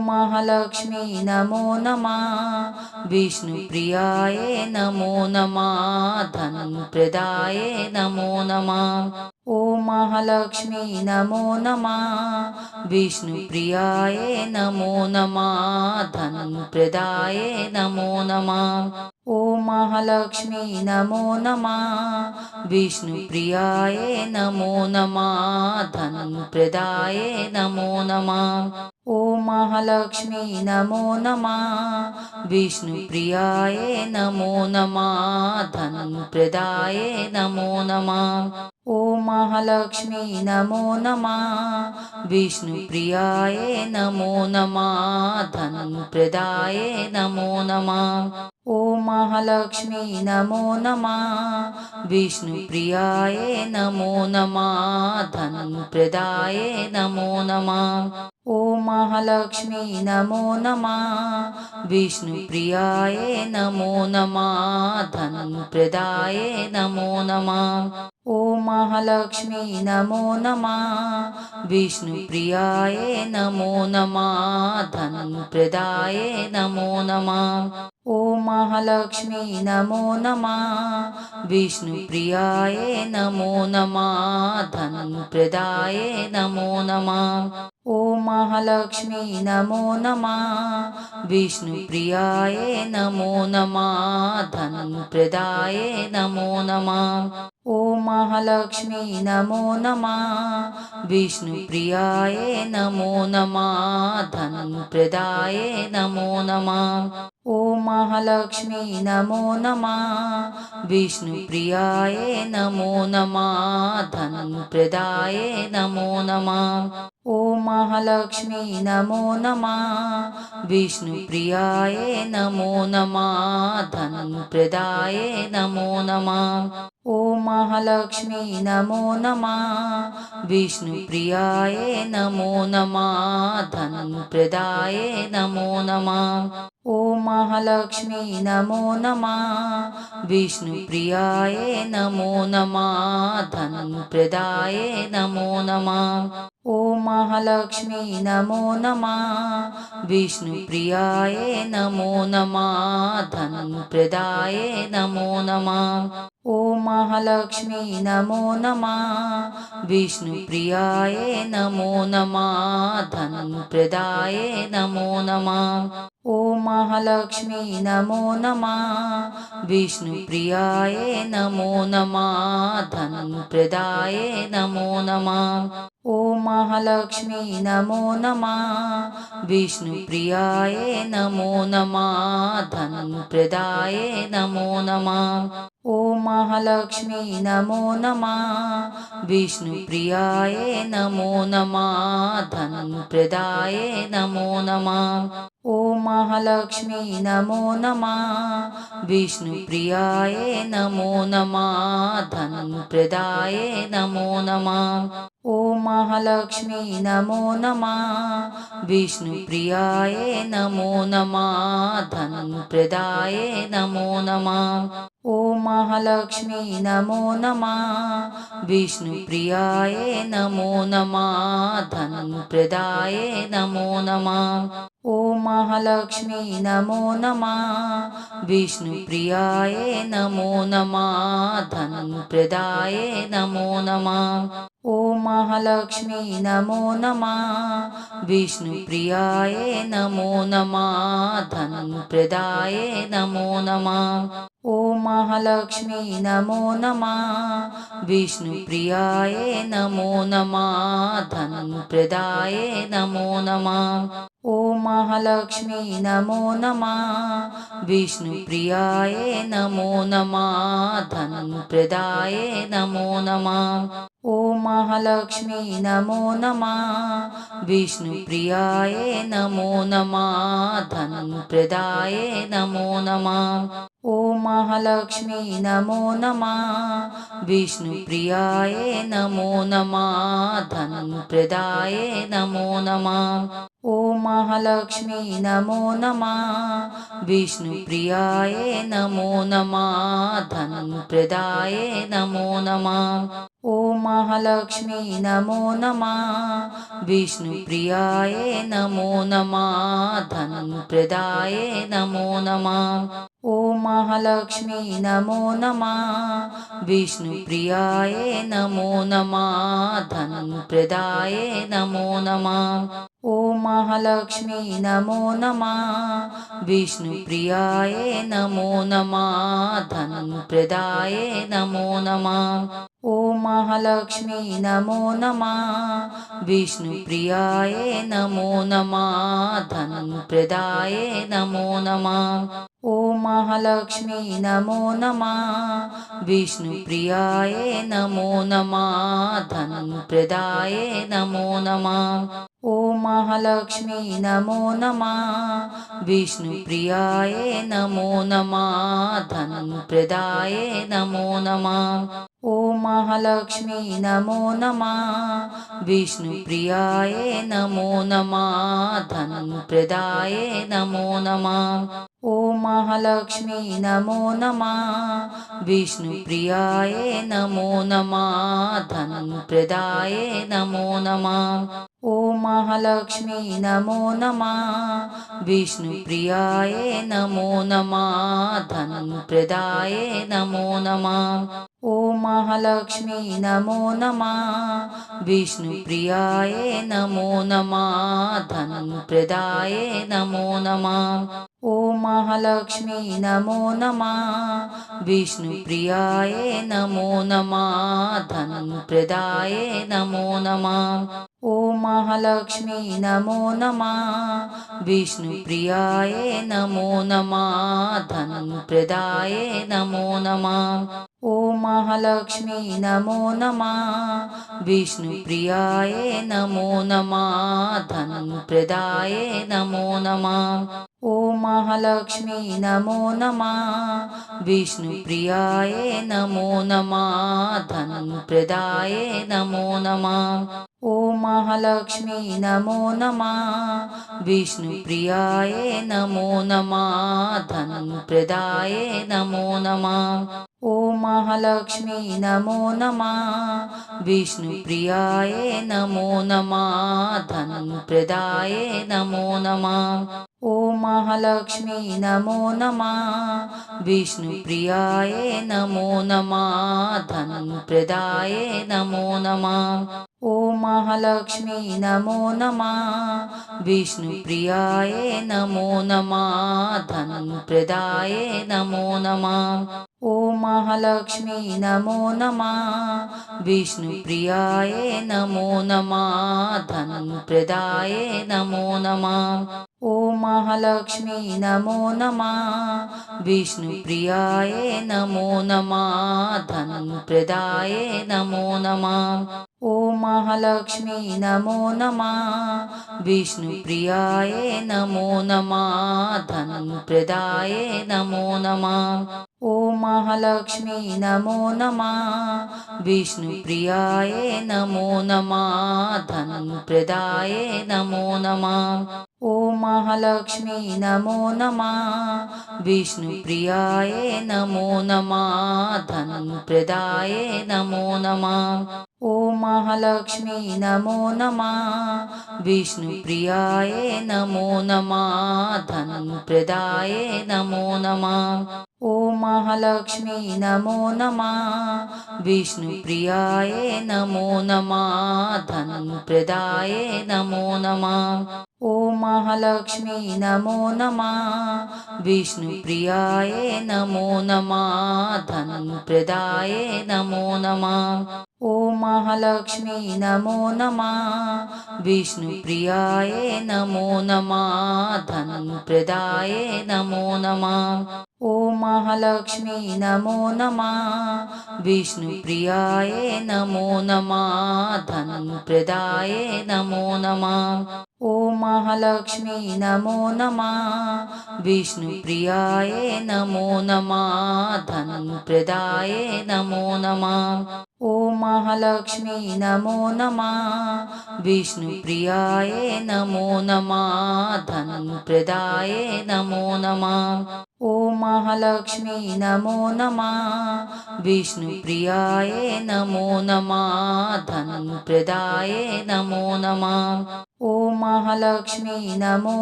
महालक्ष्मी नमो नमः। विष्णुप्रियाय नमो नमः। धनप्रदाय नमो नमः। ॐ महालक्ष्मी नमो नमः। विष्णुप्रियाय नमो नमः। धनप्रदाय नमो नमः। ॐ महालक्ष्मी नमो नमः। विष्णुप्रियाय नमो नमः। धनप्रदाय नमो नमः। ॐ महालक्ष्मी नमो नमः। विष्णुप्रियाय नमो नमः। धनप्रदाय नमो नमः। ॐ महालक्ष्मी नमो नमः। विष्णुप्रियाय नमो नमः। धनप्रदाय नमो नमः। ॐ महालक्ष्मी नमो नमः। विष्णुप्रियाय नमो नमः। धनप्रदाय नमो नमः। ॐ महालक्ष्मी नमो नमः। विष्णुप्रियाय नमो नमः। धनप्रदाय नमो नमः। ॐ महालक्ष्मी नमो नमः। विष्णुप्रियाय नमो नमः। धनप्रदाय नमो नमः। ॐ महालक्ष्मी नमो नमः। विष्णुप्रियाय नमो नमः। धनप्रदाय नमो नमः। ॐ महालक्ष्मी नमो नमः। विष्णुप्रियाय नमो नमः। धनप्रदाय नमो नमः। ॐ महालक्ष्मी नमो नमः। विष्णुप्रियाय नमो नमः। धनप्रदाय नमो नमः। ॐ महालक्ष्मी नमो नमः। विष्णुप्रियाय नमो नमः। धनप्रदाय नमो नमः। ॐ महालक्ष्मी नमो नमः। विष्णुप्रियाय नमो नमः। धनप्रदाय नमो नमः। ॐ महालक्ष्मी नमो नमः। विष्णुप्रियाय नमो नमः। धनप्रदाय नमो नमः। ॐ महालक्ष्मी नमो नमः। विष्णुप्रियाय नमो नमः। धनप्रदाय नमो नमः। ॐ महालक्ष्मी नमो नमः। विष्णुप्रियाय नमो नमः। धनप्रदाय नमो नमः। ॐ महालक्ष्मी नमो नमः। विष्णुप्रियाय नमो नमः। धनप्रदाय नमो नमः। ॐ महालक्ष्मी नमो नमः। विष्णुप्रियाय नमो नमः। धनप्रदाय नमो नमः। ॐ महालक्ष्मी नमो नमः। विष्णुप्रियाय नमो नमः। धनप्रदाय नमो नमः। ॐ महालक्ष्मी नमो नमः। विष्णुप्रियाय नमो नमः। धनप्रदाय नमो नमः। ॐ महालक्ष्मी नमो नमः। विष्णुप्रियाय नमो नमः। धनप्रदाय नमो नमः। ॐ महालक्ष्मी नमो नमः। विष्णुप्रियाय नमो नमः। धनप्रदाय नमो नमः। ॐ महालक्ष्मी नमो नमः। विष्णुप्रियाय नमो नमः। धनप्रदाय नमो नमः। ॐ महालक्ष्मी नमो नमः। विष्णुप्रियाय नमो नमः। धनप्रदाय नमो नमः। ॐ महालक्ष्मी नमो नमः। विष्णुप्रियाय नमो नमः। धनप्रदाय नमो नमः। ॐ महालक्ष्मी नमो नमः। विष्णुप्रियाय नमो नमः। धनप्रदाय नमो नमः। ॐ महालक्ष्मी नमो नमः। विष्णुप्रियाय नमो नमः। धनप्रदाय नमो नमः। ॐ महालक्ष्मी नमो नमः। विष्णुप्रियाय नमो नमः। धनप्रदाय नमो नमः। ॐ महालक्ष्मी नमो नमः। विष्णुप्रियाय नमो नमः। धनप्रदाय नमो नमः। ॐ महालक्ष्मी नमो नमः। विष्णुप्रियाय नमो नमः। धनप्रदाय नमो नमः। ॐ महालक्ष्मी नमो नमः। विष्णुप्रियाय नमो नमः। धनप्रदाय नमो नमः। ॐ महालक्ष्मी नमो नमः। विष्णुप्रियाय नमो नमः। धनप्रदाय नमो नमः। ॐ महालक्ष्मी नमो नमः। विष्णुप्रियाय नमो नमः। धनप्रदाय नमो नमः। ॐ महालक्ष्मी नमो नमः। विष्णुप्रियाय नमो नमः। धनप्रदाय नमो नमः। ॐ महालक्ष्मी नमो नमः। विष्णुप्रियाय नमो नमः। धनप्रदाय नमो नमः। ॐ महालक्ष्मी नमो नमः। विष्णुप्रियाय नमो नमः। धनप्रदाय नमो नमः। ॐ महालक्ष्मी नमो नमः। विष्णुप्रियाय नमो नमः। धनप्रदाय नमो नमः। ॐ महालक्ष्मी नमो नमः। विष्णुप्रियाय नमो नमः। धनप्रदाय नमो नमः। ॐ महालक्ष्मी नमो नमः। विष्णुप्रियाय नमो नमः। धनप्रदाय नमो नमः। ॐ महालक्ष्मी नमो नमः। विष्णुप्रियाय नमो नमः। धनप्रदाय नमो नमः। ॐ महालक्ष्मी नमो नमः। विष्णुप्रियाय नमो नमः। धनप्रदाय नमो नमः। ॐ महालक्ष्मी नमो नमः। विष्णुप्रियाय नमो नमः। धनप्रदाय नमो नमः। ॐ महालक्ष्मी नमो नमः। विष्णुप्रियाय नमो नमः। धनप्रदाय नमो नमः। ॐ महालक्ष्मी नमो नमः। विष्णुप्रियाय नमो नमः। धनप्रदाय नमो नमः। ॐ महालक्ष्मी नमो नमः। विष्णुप्रियाय नमो नमः। धनप्रदाय नमो नमः। ॐ महालक्ष्मी नमो नमः। विष्णुप्रियाय नमो नमः। धनप्रदाय नमो नमः। ॐ महालक्ष्मी नमो नमः। विष्णुप्रियाय नमो नमः। धनप्रदाय नमो नमः। ॐ महालक्ष्मी नमो नमः। विष्णुप्रियाय नमो नमः। धनप्रदाय नमो नमः। ॐ महालक्ष्मी नमो नमः। विष्णुप्रियाय नमो नमः। धनप्रदाय नमो नमः। ॐ महालक्ष्मी नमो नमः। विष्णुप्रियाय नमो नमः। धनप्रदाय नमो नमः। ॐ महालक्ष्मी नमो नमः। विष्णुप्रियाय नमो नमः। धनप्रदाय नमो नमः। ॐ महालक्ष्मी नमो नमः। विष्णुप्रियाय नमो नमः। धनप्रदाय नमो नमः। ॐ महालक्ष्मी नमो नमः। विष्णुप्रियाय नमो नमः। धनप्रदाय नमो नमः। ॐ महालक्ष्मी नमो नमः। विष्णुप्रियाय नमो नमः। धनप्रदाय नमो नमः। ॐ महालक्ष्मी नमो नमः। विष्णुप्रियाय नमो नमः। धनप्रदाय नमो नमः। ॐ महालक्ष्मी नमो नमः। विष्णुप्रियाय नमो नमः। धनप्रदाय नमो नमः। ॐ महालक्ष्मी नमो नमः। विष्णुप्रियाय नमो नमः। धनप्रदाय नमो नमः। ॐ महालक्ष्मी नमो नमः। विष्णुप्रियाय नमो नमः। धनप्रदाय नमो नमः। ॐ महालक्ष्मी नमो नमः। विष्णुप्रियाय नमो नमः। धनप्रदाय नमो नमः। ॐ महालक्ष्मी नमो नमः। विष्णुप्रियाय नमो नमः। धनप्रदाय नमो नमः। ॐ महालक्ष्मी नमो नमः विष्णुप्रियाये नमो नमः धनप्रदाये नमो नमः। ॐ महालक्ष्मी नमो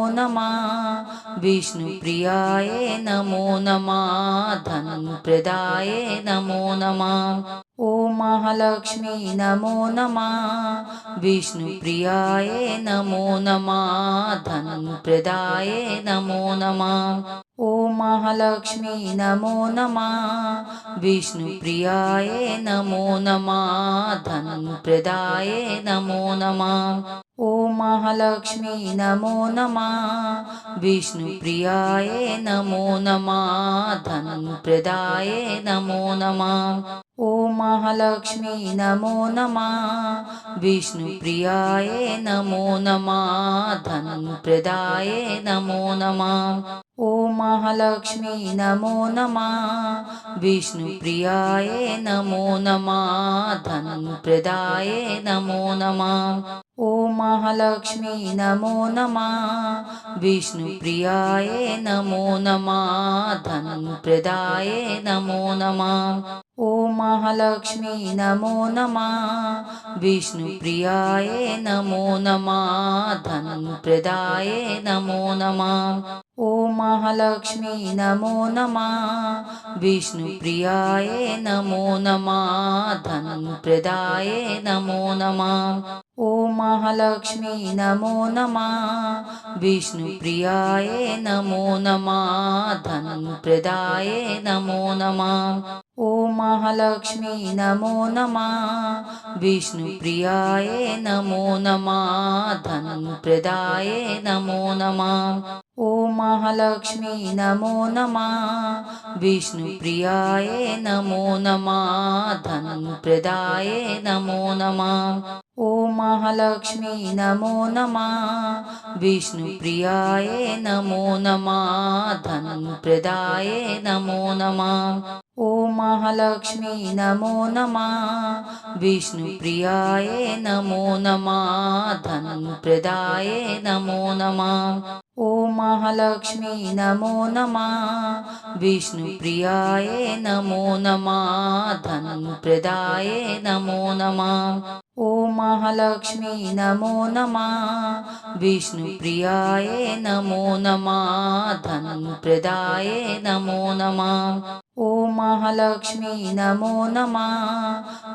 नमः विष्णुप्रियाये नमो नमः धनप्रदाये नमो नमः। ॐ महालक्ष्मी नमो नमः विष्णुप्रियाये नमो नमः धनप्रदाये नमो नमः। ॐ महालक्ष्मी नमो नमः विष्णुप्रियाये नमो नमः धनप्रदाये नमो नमः। ॐ महालक्ष्मी नमो नमः विष्णुप्रियाये नमो नमः धनप्रदाये नमो नमः। ॐ महालक्ष्मी नमो नमः विष्णुप्रियाये नमो नमः धनप्रदाये नमो नमः। ॐ महालक्ष्मी नमो नमः विष्णुप्रियाये नमो नमः धनप्रदाये नमो नमः। ॐ महालक्ष्मी नमो नमः विष्णुप्रियाये नमो नमः धनप्रदाये नमो नमः। ॐ महालक्ष्मी नमो नमः विष्णुप्रियाये नमो नमः धनप्रदाये नमो नमः। ॐ महालक्ष्मी नमो नमः विष्णुप्रियाये नमो नमः धनप्रदाये नमो नमः। ॐ महालक्ष्मी नमो नमः विष्णुप्रियाये नमो नमः धनप्रदाये नमो नमः। ॐ महालक्ष्मी नमो नमः विष्णुप्रियाये नमो नमः धनप्रदाये नमो नमः। ॐ महालक्ष्मी नमो नमः विष्णुप्रियाये नमो नमः धनप्रदाये नमो नमः। ॐ महालक्ष्मी नमो नमः विष्णुप्रियाये नमो नमः धनप्रदाये नमो नमः। ॐ महालक्ष्मी नमो नमः विष्णुप्रियाये नमो नमः धनप्रदाये नमो नमः। ॐ महालक्ष्मी नमो नमः विष्णुप्रियाये नमो नमः धनप्रदाये नमो नमः। ॐ महालक्ष्मी नमो नमः विष्णुप्रियाये नमो नमः धनप्रदाये नमो नमः। ॐ महालक्ष्मी नमो नमः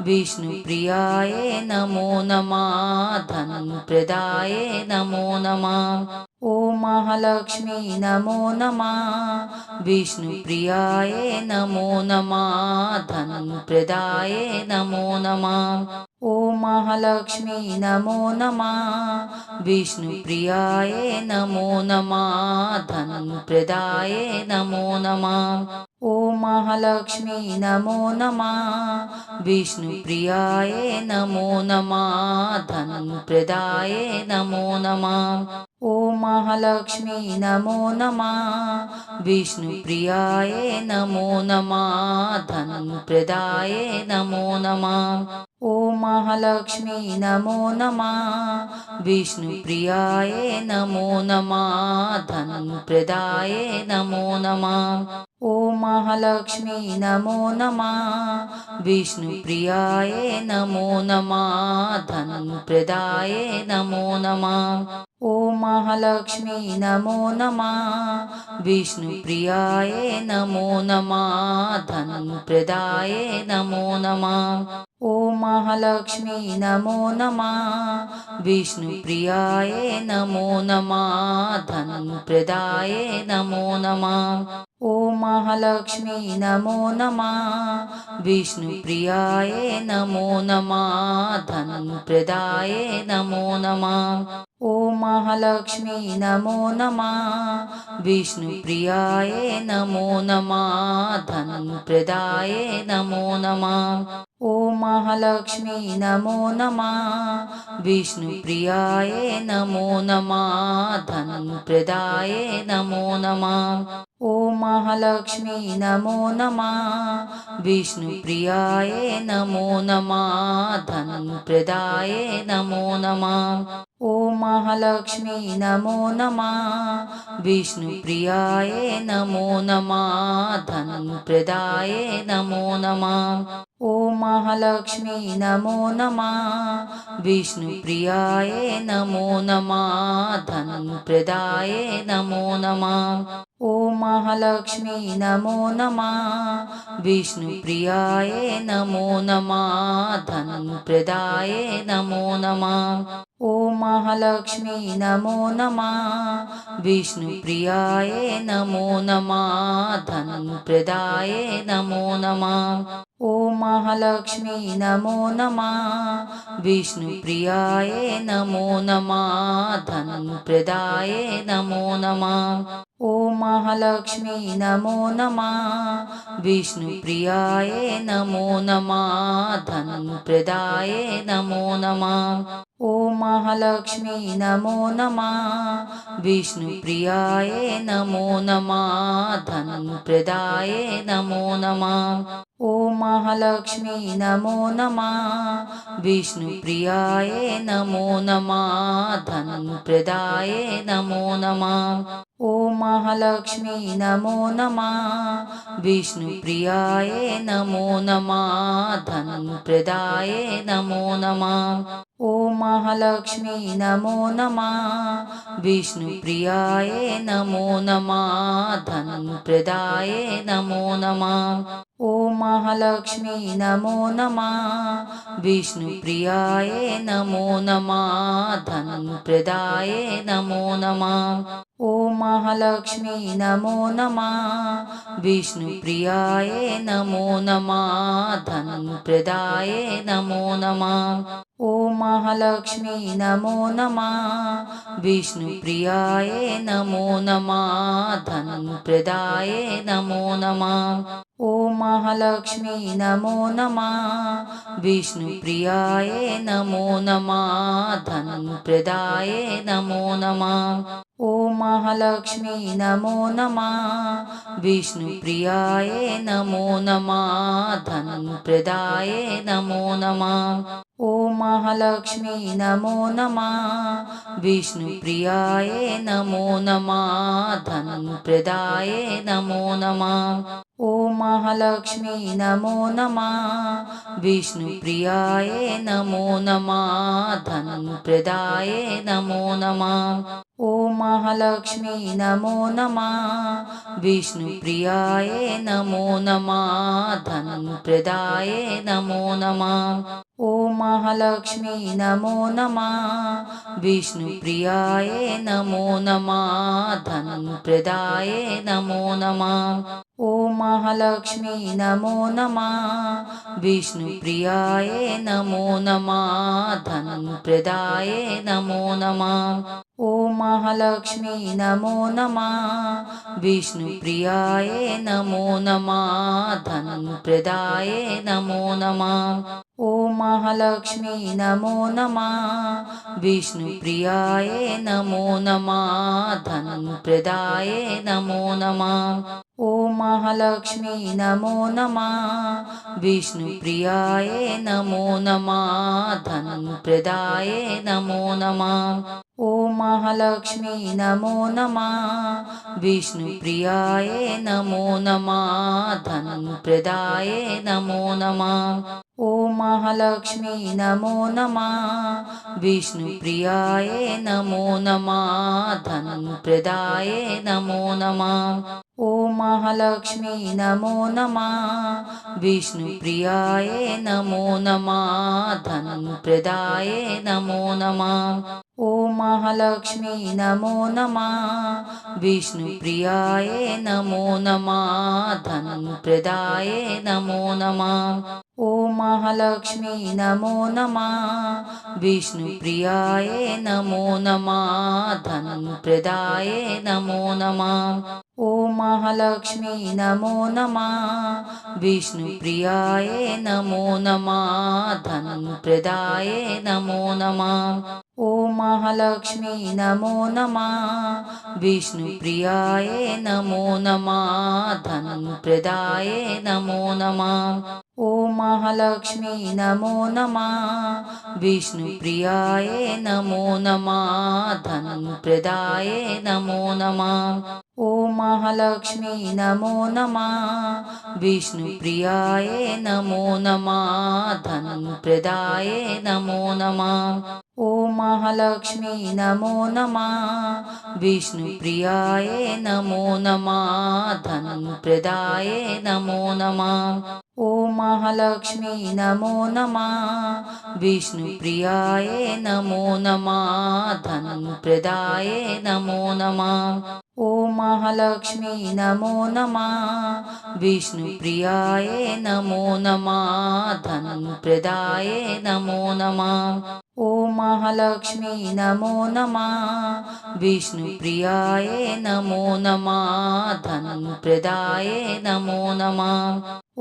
विष्णुप्रियाये नमो नमः धनप्रदाये नमो नमः। ॐ महालक्ष्मी नमो नमः विष्णुप्रियाये नमो नमः धनप्रदाये नमो नमः। ॐ महालक्ष्मी नमो नमः विष्णुप्रियाये नमो नमः धनप्रदाये नमो नमः। ॐ महालक्ष्मी नमो नमः विष्णुप्रियाये नमो नमः धनप्रदाये नमो नमः। ॐ महालक्ष्मी नमो नमः विष्णुप्रियाये नमो नमः धनप्रदाये नमो नमः। ॐ महालक्ष्मी नमो नमः विष्णुप्रियाये नमो नमः धनप्रदाये नमो नमः। ॐ महालक्ष्मी नमो नमः विष्णुप्रियाये नमो नमः धनप्रदाये नमो नमः। ॐ महालक्ष्मी नमो नमः विष्णुप्रियाये नमो नमः धनप्रदाये नमो नमः। ॐ महालक्ष्मी नमो नमः विष्णुप्रियाये नमो नमः धनप्रदाये नमो नमः। ॐ महालक्ष्मी नमो नमः विष्णुप्रियाये नमो नमः धनप्रदाये नमो नमः। ॐ महालक्ष्मी नमो नमः विष्णुप्रियाये नमो नमः धनप्रदाये नमो नमः। ॐ महालक्ष्मी नमो नमः विष्णुप्रियाये नमो नमः धनप्रदाये नमो नमः। ॐ महालक्ष्मी नमो नमः विष्णुप्रियाये नमो नमः धनप्रदाये नमो नमः। ॐ महालक्ष्मी नमो नमः विष्णुप्रियाये नमो नमः धनप्रदाये नमो नमः ॐ महालक्ष्मी नमो नमः विष्णुप्रियाये नमो नमः धनप्रदाये नमो नमः ॐ महालक्ष्मी नमो नमः विष्णुप्रियाये नमो नमः धनप्रदाये नमो नमः ॐ महालक्ष्मी नमो नमः विष्णुप्रियाये नमो नमः धनप्रदाये नमो नमः ॐ महालक्ष्मी नमो नमः विष्णुप्रियाये नमो नमः धनप्रदाये नमो नमः ॐ महालक्ष्मी नमो नमः विष्णुप्रियाये नमो नमः धनप्रदाये नमो नमः ॐ महालक्ष्मी नमो नमः विष्णुप्रियाये नमो नमः धनप्रदाये नमो नमः ॐ महालक्ष्मी नमो नमः विष्णुप्रियाये नमो नमः धनप्रदाये नमो नमः ॐ महालक्ष्मी नमो नमः विष्णुप्रियाये नमो नमः धनप्रदाये नमो नमः ॐ महालक्ष्मी नमो नमः विष्णुप्रियाये नमो नमः धनप्रदाये नमो नमः ॐ महालक्ष्मी नमो नमः विष्णुप्रियाये नमो नमः धनप्रदाये नमो नमः ॐ महालक्ष्मी नमो नमः विष्णुप्रियाये नमो नमः धनप्रदाये नमो नमः ॐ महालक्ष्मी नमो नमः विष्णुप्रियाये नमो नमः धनप्रदाये नमो नमः ॐ महालक्ष्मी नमो नमः विष्णुप्रियाये नमो नमः धनप्रदाये नमो नमः ॐ महालक्ष्मी नमो नमः विष्णुप्रियाये नमो नमः धनप्रदाये नमो नमः ॐ महालक्ष्मी नमो नमः विष्णुप्रियाये नमो नमः धनप्रदाये नमो नमः ॐ महालक्ष्मी नमो नमः विष्णुप्रियाये नमो नमः धनप्रदाये नमो नमः ॐ महालक्ष्मी नमो नमः विष्णुप्रियाये नमो नमः धनप्रदाये नमो नमः ॐ महालक्ष्मी नमो नमः विष्णुप्रियाये नमो नमः धनप्रदाये नमो नमः ॐ महालक्ष्मी नमो नमः विष्णुप्रियाये नमो नमः धनप्रदाये नमो नमः ॐ महालक्ष्मी नमो नमः विष्णुप्रियाये नमो नमः धनप्रदाये नमो नमः ॐ महालक्ष्मी नमो नमः विष्णुप्रियाये नमो नमः धनप्रदाये नमो नमः ॐ महालक्ष्मी नमो नमः विष्णुप्रियाये नमो नमः धनप्रदाये नमो नमः ॐ महालक्ष्मी नमो नमः विष्णुप्रियाये नमो नमः धनप्रदाये नमो नमः ॐ महालक्ष्मी नमो नमः विष्णुप्रियाये नमो नमः धनप्रदाये नमो नमः ॐ महालक्ष्मी नमो नमः विष्णुप्रियाये नमो नमः धनप्रदाये नमो नमः ॐ महालक्ष्मी नमो नमः विष्णुप्रियाये नमो नमः धनप्रदाये नमो नमः ॐ महालक्ष्मी नमो नमः विष्णुप्रियाये नमो नमः धनप्रदाये नमो नमः ॐ महालक्ष्मी नमो नमः विष्णुप्रियाये नमो नमः धनप्रदाये नमो नमः ॐ महालक्ष्मी नमो नमः विष्णुप्रियाये नमो नमः धनप्रदाये नमो नमः ॐ महालक्ष्मी नमो नमः विष्णुप्रियाय नमो नमः धनप्रदाय नमो नमः। ॐ महालक्ष्मी नमो नमः विष्णुप्रियाय नमो नमः धनप्रदाय नमो नमः। ॐ महालक्ष्मी नमो नमः विष्णुप्रियाय नमो नमः धनप्रदाय नमो नमः। ॐ महालक्ष्मी नमो नमः विष्णुप्रियाय नमो नमः धनप्रदाय नमो नमः। ॐ महालक्ष्मी नमो नमः विष्णुप्रियाय नमो नमः धनप्रदाय नमो नमः। ॐ महालक्ष्मी नमो नमः विष्णुप्रियाय नमो नमः धनप्रदाय नमो नमः।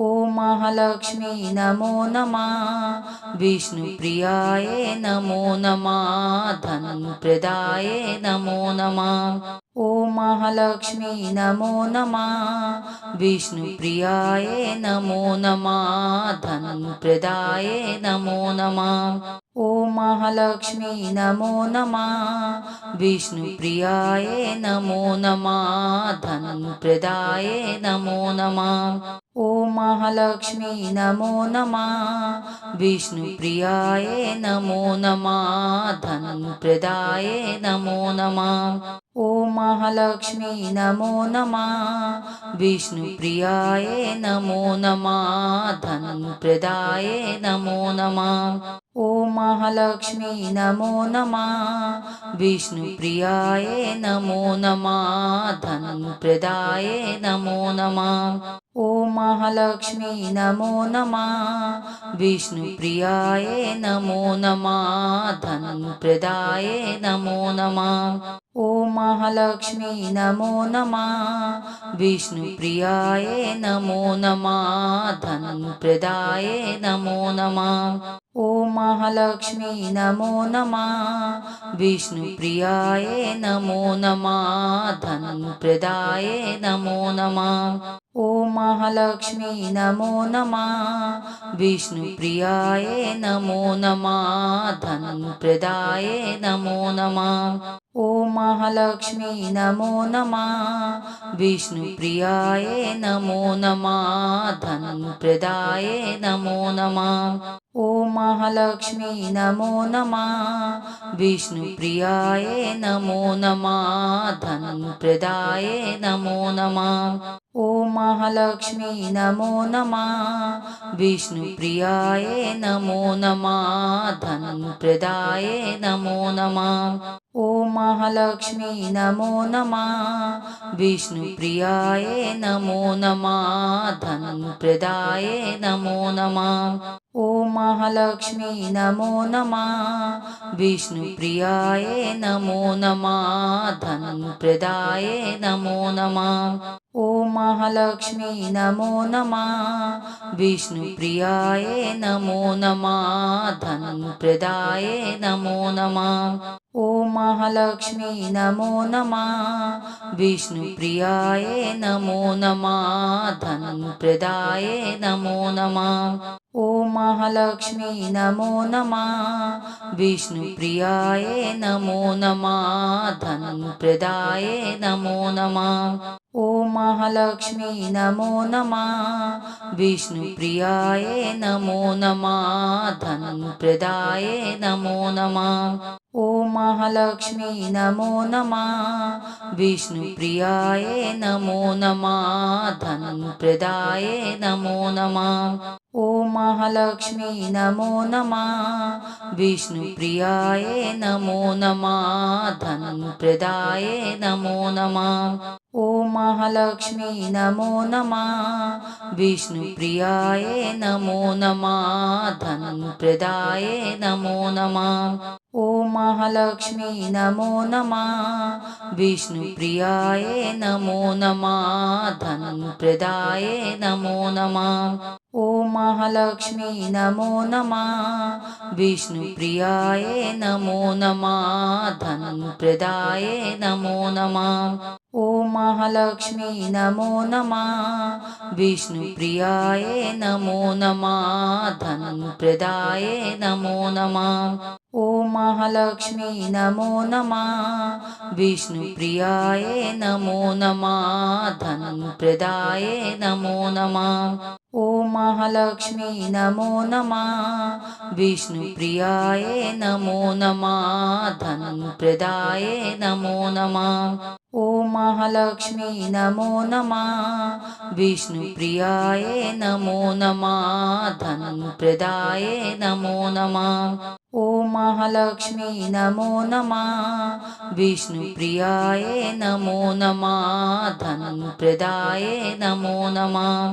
ॐ महालक्ष्मी नमो नमः विष्णुप्रियाय नमो नमः धनप्रदाय नमो नमः। ॐ महालक्ष्मी नमो नमः विष्णुप्रियाय नमो नमः धनप्रदाय नमो नमः। ॐ महालक्ष्मी नमो नमः विष्णुप्रियाय नमो नमः धनप्रदाय नमो नमः। ॐ महालक्ष्मी नमो नमः विष्णुप्रियाय नमो नमः धनप्रदाय नमो नमः। ॐ महालक्ष्मी नमो नमः विष्णुप्रियाय नमो नमः धनप्रदाय नमो नमः। ॐ महालक्ष्मी नमो नमः विष्णुप्रियाय नमो नमः धनप्रदाय नमो नमः। ॐ महालक्ष्मी नमो नमः विष्णुप्रियाय नमो नमः धनप्रदाय नमो नमः। ॐ महालक्ष्मी नमो नमः विष्णुप्रियाय नमो नमः धनप्रदाय नमो नमः। ॐ महालक्ष्मी नमो नमः विष्णुप्रियाय नमो नमः धनप्रदाय नमो नमः। ॐ महालक्ष्मी नमो नमः विष्णुप्रियाय नमो नमः धनप्रदाय नमो नमः। ॐ महालक्ष्मी नमो नमः विष्णुप्रियाय नमो नमः धनप्रदाय नमो नमः। ॐ महालक्ष्मी नमो नमः विष्णुप्रियाय नमो नमः धनप्रदाय नमो नमः। ॐ महालक्ष्मी नमो नमः विष्णुप्रियाय नमो नमः धनप्रदाय नमो नमः। ॐ महालक्ष्मी नमो नमः विष्णुप्रियाय नमो नमः धनप्रदाय नमो नमः। ॐ महालक्ष्मी नमो नमः विष्णुप्रियाय नमो नमः धनप्रदाय नमो नमः। ॐ महालक्ष्मी नमो नमः विष्णुप्रियाय नमो नमः धनप्रदाय नमो नमः। ॐ महालक्ष्मी नमो नमः विष्णुप्रियाय नमो नमः धनप्रदाय नमो नमः। ॐ महालक्ष्मी नमो नमः विष्णुप्रियाय नमो नमः धनप्रदाय नमो नमः। ॐ महालक्ष्मी नमो नमः विष्णुप्रियाय नमो नमः धनप्रदाय नमो नमः। ॐ महालक्ष्मी नमो नमः विष्णुप्रियाय नमो नमः धनप्रदाय नमो नमः। ॐ महालक्ष्मी नमो नमः विष्णुप्रियाय नमो नमः धनप्रदाय नमो नमः। ॐ महालक्ष्मी नमो नमः विष्णुप्रियाय नमो नमः धनप्रदाय नमो नमः। ॐ महालक्ष्मी नमो नमः विष्णुप्रियाय नमो नमः धनप्रदाय नमो नमः। ॐ महालक्ष्मी नमो नमः विष्णुप्रियाय नमो नमः धनप्रदाय नमो नमः। ॐ महालक्ष्मी नमो नमः विष्णुप्रियाय नमो नमः धनप्रदाय नमो नमः ॐ महालक्ष्मी नमो नमः विष्णुप्रियाय नमो नमः धनप्रदाय नमो नमः ॐ महालक्ष्मी नमो नमः विष्णुप्रियाय नमो नमः धनप्रदाय नमो नमः ॐ महालक्ष्मी नमो नमः विष्णुप्रियाय नमो नमः धनप्रदाय नमो नमः ॐ महालक्ष्मी नमो नमः विष्णुप्रियाय नमो नमः धनप्रदाय नमो नमः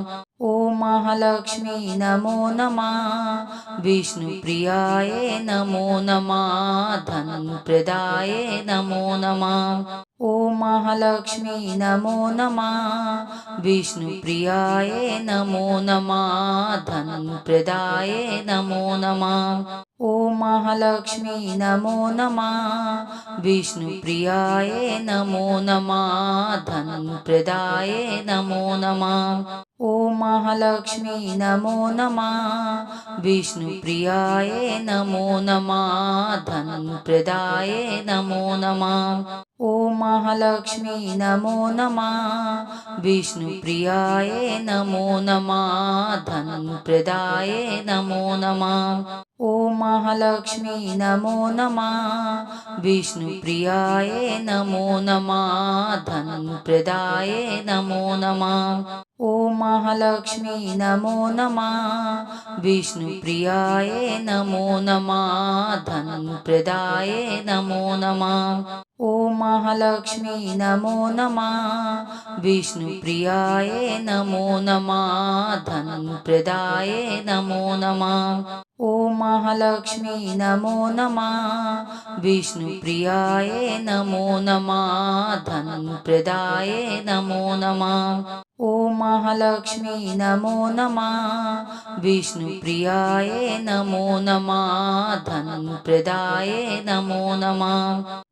ॐ महालक्ष्मी नमो नमः विष्णुप्रियाय नमो नमः धनप्रदाय नमो नमः ॐ महालक्ष्मी नमो नमः विष्णुप्रियाय नमो नमः धनप्रदाय नमो नमः ॐ महालक्ष्मी नमो नमः विष्णुप्रियाय नमो नमः धनप्रदाय नमो नमः ॐ महालक्ष्मी नमो नमः विष्णुप्रियाय नमो नमः धनप्रदाय नमो नमः ॐ महालक्ष्मी नमो नमः विष्णुप्रियाय नमो नमः धनप्रदाय नमो नमः ॐ महालक्ष्मी नमो नमः विष्णुप्रियाय नमो नमः धनप्रदाय नमो नमः ॐ महालक्ष्मी नमो नमः विष्णुप्रियाय नमो नमः धनप्रदाय नमो नमः ॐ महालक्ष्मी नमो नमः विष्णुप्रियाय नमो नमः धनप्रदाय नमो नमः ॐ महालक्ष्मी नमो नमः विष्णुप्रियाय नमो नमः धनप्रदाय नमो नमः ॐ महालक्ष्मी नमो नमः विष्णुप्रियाय नमो नमः धनप्रदाय नमो नमः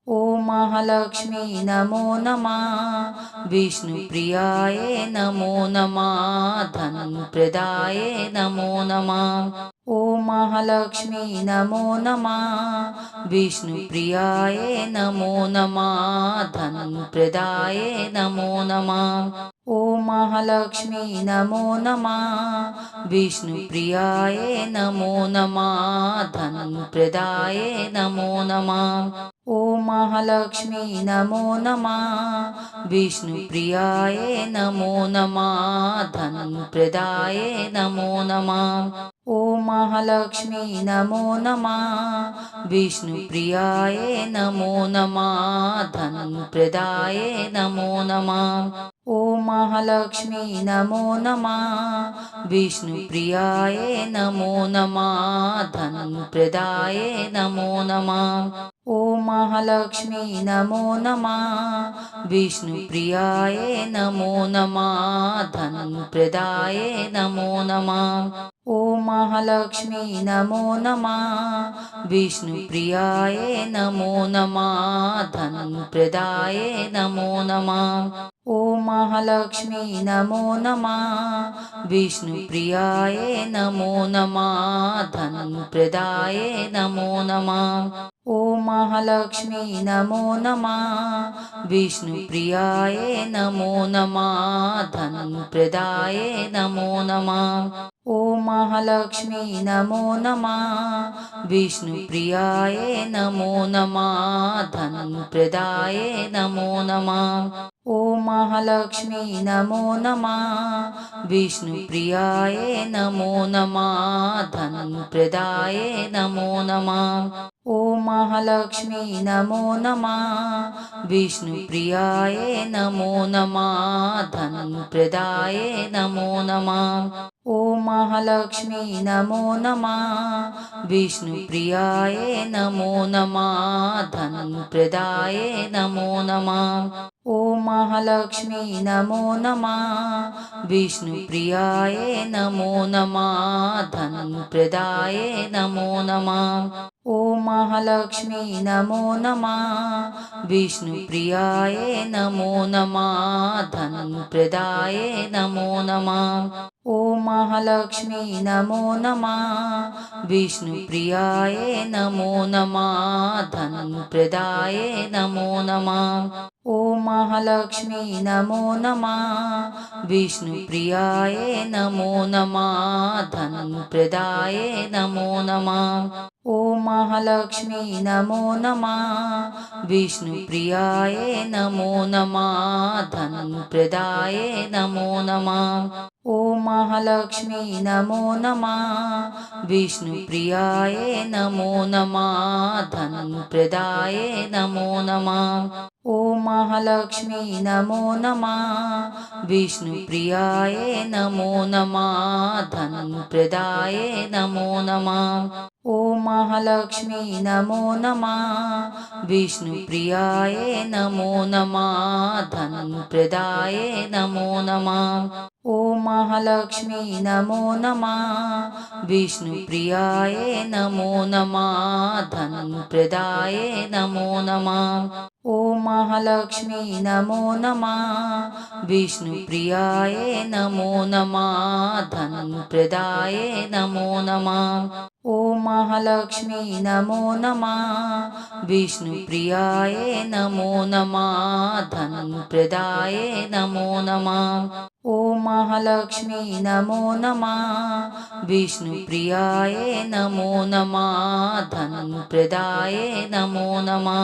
ॐ महालक्ष्मी नमो नमः विष्णुप्रियाय नमो नमः धनप्रदाय नमो नमः ॐ महालक्ष्मी नमो नमः विष्णुप्रियाय नमो नमः धनप्रदाय नमो नमः ॐ महालक्ष्मी नमो नमः विष्णुप्रियाय नमो नमः धनप्रदाय नमो नमः ॐ महालक्ष्मी नमो नमः विष्णुप्रियाय नमो नमः धनप्रदाय नमो नमः ॐ महालक्ष्मी नमो नमः विष्णुप्रियाय नमो नमः धनप्रदाय नमो नमः ॐ महालक्ष्मी नमो नमः विष्णुप्रियाय नमो नमः धनप्रदाय नमो नमः ॐ महालक्ष्मी नमो नमः विष्णुप्रियाय नमो नमः धनप्रदाय नमो नमः ॐ महालक्ष्मी नमो नमः विष्णुप्रियाय नमो नमः धनप्रदाय नमो नमः ॐ महालक्ष्मी नमो नमः विष्णुप्रियाय नमो नमः धनप्रदाय नमो नमः ॐ महालक्ष्मी नमो नमः विष्णुप्रियाय नमो नमः धनप्रदाय नमो नमः ॐ महालक्ष्मी नमो नमः विष्णुप्रियाय नमो नमः धनप्रदाय नमो नमः ॐ महालक्ष्मी नमो नमः विष्णुप्रियाय नमो नमः धनप्रदाय नमो नमः ॐ महालक्ष्मी नमो नमः विष्णुप्रियाय नमो नमः धनप्रदाय नमो नमः ॐ महालक्ष्मी नमो नमः विष्णुप्रियाय नमो नमः धनप्रदाय नमो नमः ॐ महालक्ष्मी नमो नमः विष्णुप्रियाय नमो नमः धनप्रदाय नमो नमः ॐ महालक्ष्मी नमो नमः विष्णुप्रियायै नमो नमः धनप्रदायै नमो नमः ॐ महालक्ष्मी नमो नमः विष्णुप्रियायै नमो नमः धनप्रदायै नमो नमः ॐ महालक्ष्मी नमो नमः विष्णुप्रियायै नमो नमः धनप्रदायै नमो नमः ॐ महालक्ष्मी नमो नमः विष्णुप्रियायै नमो नमः धनप्रदायै नमो नमः ॐ महालक्ष्मी नमो नमः विष्णुप्रियायै नमो नमः धनप्रदायै नमो नमः ॐ महालक्ष्मी नमो नमः विष्णुप्रियायै नमो नमः धनप्रदायै नमो नमः ॐ महालक्ष्मी नमो नमः विष्णुप्रियायै नमो नमः धनप्रदायै नमो नमः ॐ महालक्ष्मी नमो नमः विष्णुप्रियायै नमो नमः धनप्रदायै नमो नमः ॐ महालक्ष्मी नमो नमः विष्णुप्रियायै नमो नमः धनप्रदायै नमो नमः ॐ महालक्ष्मी नमो नमः विष्णुप्रियायै नमो नमः धनप्रदायै नमो नमः ॐ महालक्ष्मी नमो नमः विष्णुप्रियायै नमो नमः धनप्रदायै नमो नमः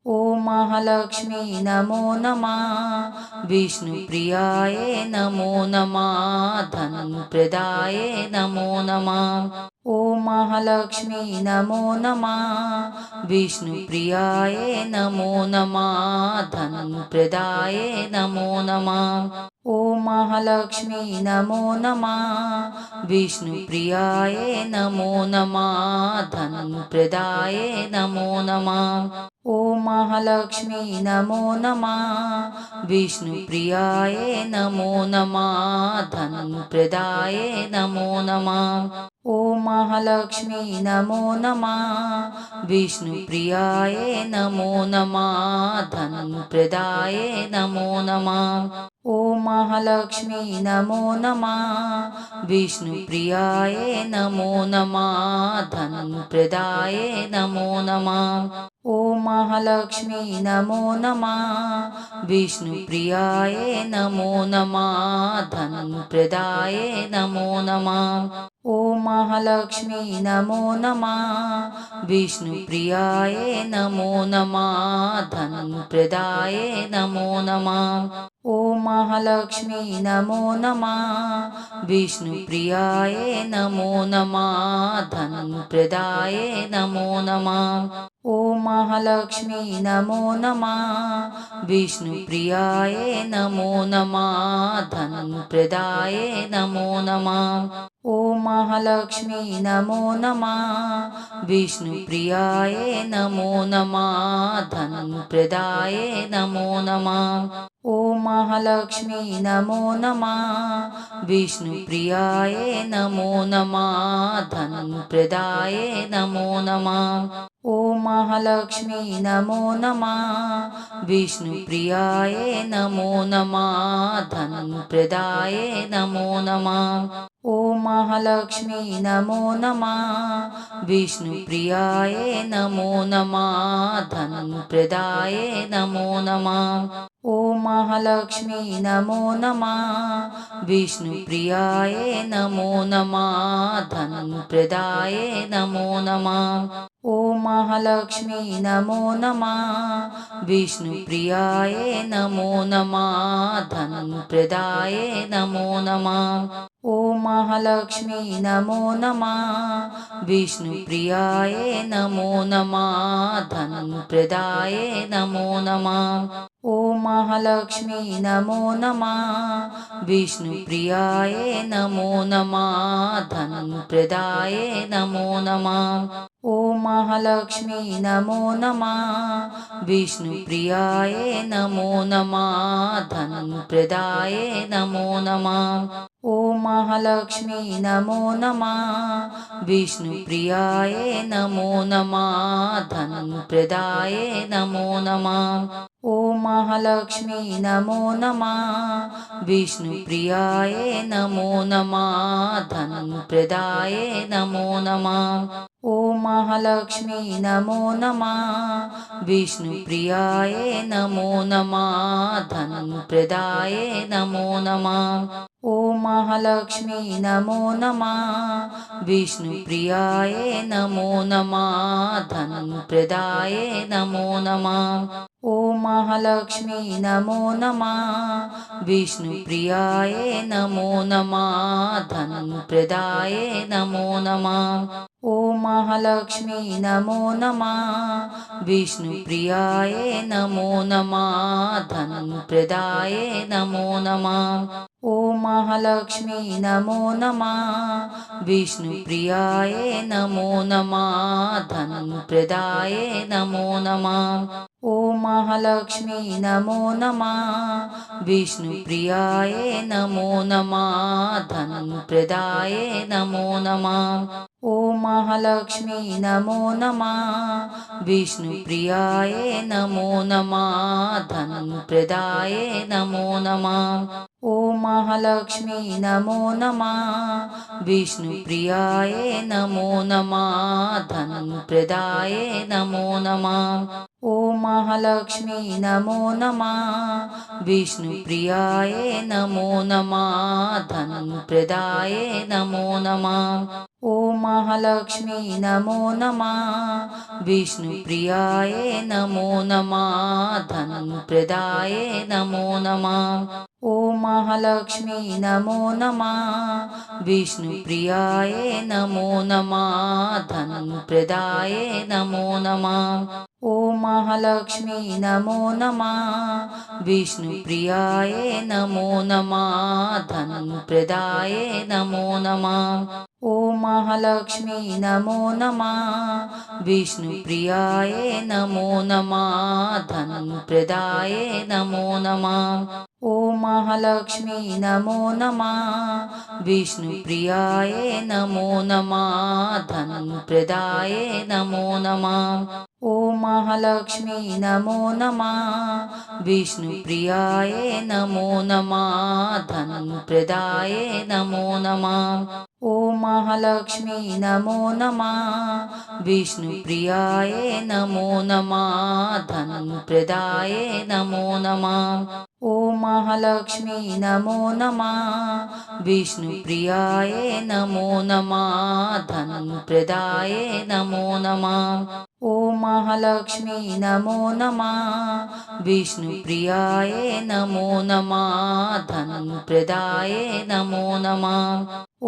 ॐ महालक्ष्मी नमो नमः विष्णुप्रियायै नमो नमः धनप्रदायै नमो नमः ॐ महालक्ष्मी नमो नमः विष्णुप्रियायै नमो नमः धनप्रदायै नमो नमः ॐ महालक्ष्मी नमो नमः विष्णुप्रियायै नमो नमः धनप्रदायै नमो नमः ॐ महालक्ष्मी नमो नमः विष्णुप्रियायै नमो नमः धनप्रदायै नमो नमः ॐ महालक्ष्मी नमो नमः विष्णुप्रियायै नमो नमः धनप्रदायै नमो नमः ॐ महालक्ष्मी नमो नमः विष्णुप्रियायै नमो नमः धनप्रदायै नमो नमः ॐ महालक्ष्मी नमो नमः विष्णुप्रियायै नमो नमः धनप्रदायै नमो नमः ॐ महालक्ष्मी नमो नमः विष्णुप्रियायै नमो नमः धनप्रदायै नमो नमः ॐ महालक्ष्मी नमो नमः विष्णुप्रियायै नमो नमः धनप्रदायै नमो नमः ॐ महालक्ष्मी नमो नमः विष्णुप्रियायै नमो नमः धनप्रदायै नमो नमः ॐ महालक्ष्मी नमो नमः विष्णुप्रियायै नमो नमः धनप्रदायै नमो नमः ॐ महालक्ष्मी नमो नमः विष्णुप्रियायै नमो नमः धनप्रदायै नमो नमः ॐ महालक्ष्मी नमो नमः विष्णुप्रियायै नमो नमः धनप्रदायै नमो नमः ॐ महालक्ष्मी नमो नमः विष्णुप्रियायै नमो नमः धनप्रदायै नमो नमः ॐ महालक्ष्मी नमो नमः विष्णुप्रियायै नमो नमः धनप्रदायै नमो नमः ॐ महालक्ष्मी नमो नमः विष्णुप्रियायै नमो नमः धनप्रदायै नमो नमः ॐ महालक्ष्मी नमो नमः विष्णुप्रियायै नमो नमः धनप्रदायै नमो नमः ॐ महालक्ष्मी नमो नमः विष्णुप्रियायै नमो नमः धनप्रदायै नमो नमः ॐ महालक्ष्मी नमो नमः विष्णुप्रियायै नमो नमः धनप्रदायै नमो नमः ॐ महालक्ष्मी नमो नमः विष्णुप्रियाय नमो नमः धनप्रदाय नमो नमः। ॐ महालक्ष्मी नमो नमः विष्णुप्रियाय नमो नमः धनप्रदाय नमो नमः। ॐ महालक्ष्मी नमो नमः विष्णुप्रियाय नमो नमः धनप्रदाय नमो नमः। ॐ महालक्ष्मी नमो नमः विष्णुप्रियाय नमो नमः धनप्रदाय नमो नमः। ॐ महालक्ष्मी नमो नमः विष्णुप्रियाय नमो नमः धनप्रदाय नमो नमः। ॐ महालक्ष्मी नमो नमः विष्णुप्रियाय नमो नमः धनप्रदाय नमो नमः। ॐ महालक्ष्मी नमो नमः विष्णुप्रियाय नमो नमः धनप्रदाय नमो नमः। ॐ महालक्ष्मी नमो नमः विष्णुप्रियाय नमो नमः धनप्रदाय नमो नमः। ॐ महालक्ष्मी नमो नमः विष्णुप्रियाय नमो नमः धनप्रदाय नमो नमः। ॐ महालक्ष्मी नमो नमः विष्णुप्रियाय नमो नमः धनप्रदाय नमो नमः। ॐ महालक्ष्मी नमो नमः विष्णुप्रियाय नमो नमः धनप्रदाय नमो नमः। ॐ महालक्ष्मी नमो नमः विष्णुप्रियाय नमो नमः धनप्रदाय नमो नमः। ॐ महालक्ष्मी नमो नमः विष्णुप्रियाय नमो नमः धनप्रदाय नमो नमः। ॐ महालक्ष्मी नमो नमः विष्णुप्रियाय नमो नमः धनप्रदाय नमो नमः। ॐ महालक्ष्मी नमो नमः विष्णुप्रियाय नमो नमः धनप्रदाय नमो नमः। ॐ महालक्ष्मी नमो नमः विष्णुप्रियाय नमो नमः धनप्रदाय नमो नमः। ॐ महालक्ष्मी नमो नमः विष्णुप्रियाय नमो नमः धनप्रदाय नमो नमः। ॐ महालक्ष्मी नमो नमः विष्णुप्रियाय नमो नमः धनप्रदाय नमो नमः। ॐ महालक्ष्मी नमो नमः विष्णुप्रियाय नमो नमः धनप्रदाय नमो नमः। ॐ महालक्ष्मी नमो नमः विष्णुप्रियाय नमो नमः धनप्रदाय नमो नमः।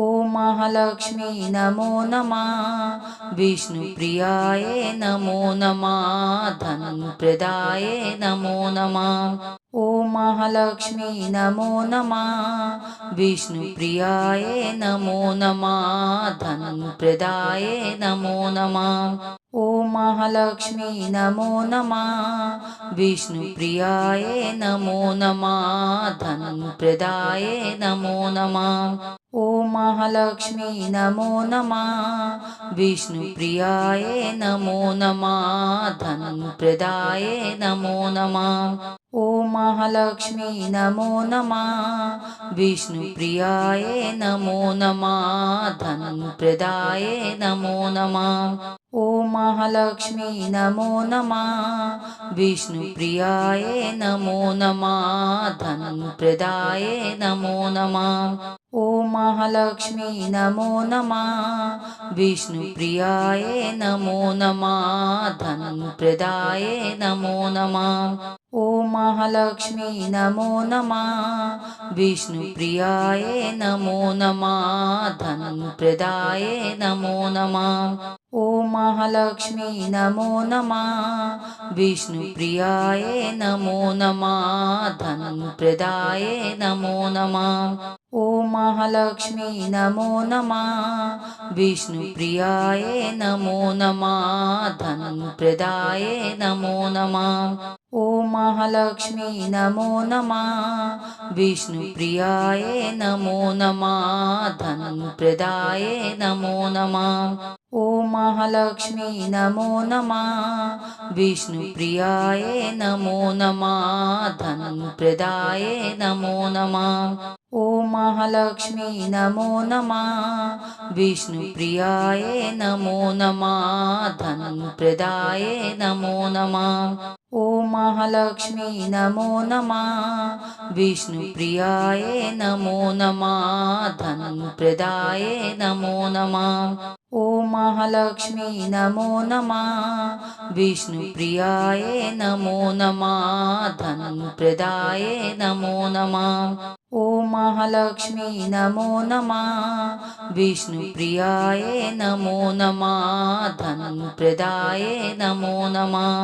ॐ महालक्ष्मी नमो नमः विष्णुप्रियाय नमो नमः धनप्रदाय नमो नमः। ॐ महालक्ष्मी नमो नमः विष्णुप्रियाय नमो नमः धनप्रदाय नमो नमः। ॐ महालक्ष्मी नमो नमः विष्णुप्रियाय नमो नमः धनप्रदाय नमो नमः। ॐ महालक्ष्मी नमो नमः विष्णुप्रियाय नमो नमः धनप्रदाय नमो नमः। ॐ महालक्ष्मी नमो नमः विष्णुप्रियाय नमो नमः धनप्रदाय नमो नमः। ॐ महालक्ष्मी नमो नमः विष्णुप्रियाय नमो नमः धनप्रदाय नमो नमः। ॐ महालक्ष्मी नमो नमः विष्णुप्रियाय नमो नमः धनप्रदाय नमो नमः। ॐ महालक्ष्मी नमो नमः विष्णुप्रियाय नमो नमः धनप्रदाय नमो नमः। ॐ महालक्ष्मी नमो नमः विष्णुप्रियाय नमो नमः धनप्रदाय नमो नमः। ॐ महालक्ष्मी नमो नमः विष्णुप्रियाय नमो नमः धनप्रदाय नमो नमः ॐ महालक्ष्मी नमो नमः विष्णुप्रियाय नमो नमः धनप्रदाय नमो नमः ॐ महालक्ष्मी नमो नमः विष्णुप्रियाय नमो नमः धनप्रदाय नमो नमः ॐ महालक्ष्मी नमो नमः विष्णुप्रियाय नमो नमः धनप्रदाय नमो नमः ॐ महालक्ष्मी नमो नमः विष्णुप्रियाय नमो नमः धनप्रदाय नमो नमः ॐ महालक्ष्मी नमो नमः विष्णुप्रियाय नमो नमः धनप्रदाय नमो नमः ॐ महालक्ष्मी नमो नमः विष्णुप्रियाय नमो नमः धनप्रदाय नमो नमः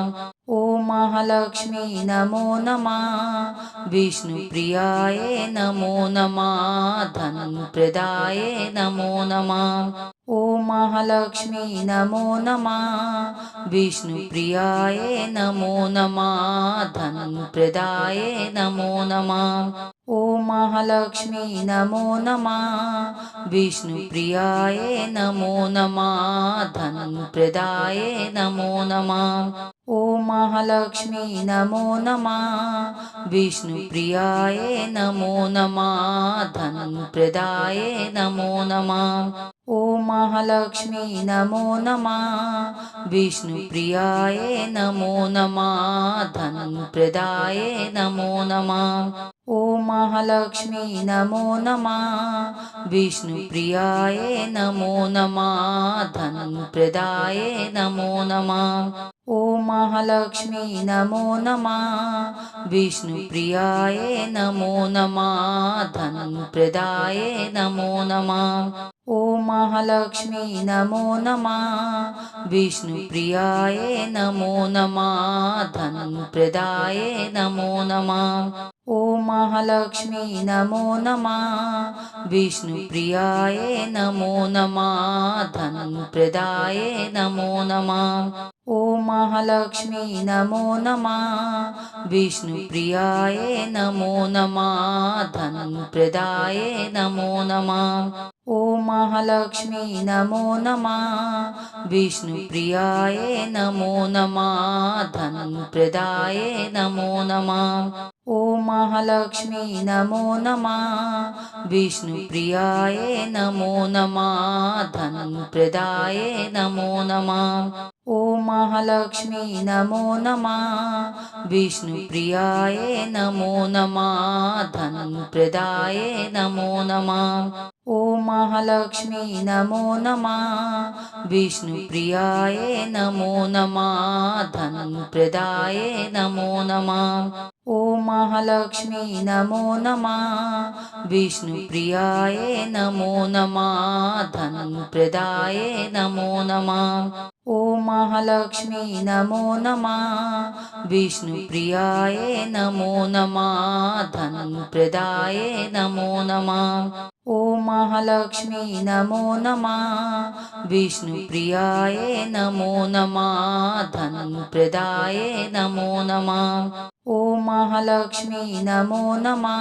ॐ महालक्ष्मी नमो नमः विष्णुप्रियाय नमो नमः धनप्रदाय नमो नमः ॐ महालक्ष्मी नमो नमः विष्णुप्रियाय नमो नमः धनप्रदाय नमो नमः ॐ महालक्ष्मी नमो नमः विष्णुप्रियाय नमो नमः धनप्रदाय नमो नमः ॐ महालक्ष्मी नमो नमः विष्णुप्रियाय नमो नमः धनप्रदाय नमो नमः ॐ महालक्ष्मी नमो नमः विष्णुप्रियाय नमो नमः धनप्रदाय नमो नमः ॐ महालक्ष्मी नमो नमः विष्णुप्रियाय नमो नमः धनप्रदाय नमो नमः ॐ महालक्ष्मी नमो नमः विष्णुप्रियाय नमो नमः धनप्रदाय नमो नमः ॐ महालक्ष्मी नमो नमः विष्णुप्रियाय नमो नमः धनप्रदाय नमो नमः ॐ महालक्ष्मी नमो नमः विष्णुप्रियाय नमो नमः धनप्रदाय नमो नमः ॐ महालक्ष्मी नमो नमः विष्णुप्रियाय नमो नमः धनप्रदाय नमो नमः ॐ महालक्ष्मी नमो नमः विष्णुप्रियाय नमो नमः धनप्रदाय नमो नमः ॐ महालक्ष्मी नमो नमः विष्णुप्रियाय नमो नमः धनप्रदाय नमो नमः ॐ महालक्ष्मी नमो नमः विष्णुप्रियाय नमो नमः धनप्रदाय नमो नमः ॐ महालक्ष्मी नमो नमः विष्णुप्रियाय नमो नमः धनप्रदाय नमो नमः ॐ महालक्ष्मी नमो नमः विष्णुप्रियाय नमो नमः धनप्रदाय नमो नमः ॐ महालक्ष्मी नमो नमः विष्णुप्रियाय नमो नमः धनप्रदाय नमो नमः ॐ महालक्ष्मी नमो नमः विष्णुप्रियाय नमो नमः धनप्रदाय नमो नमः ॐ महालक्ष्मी नमो नमः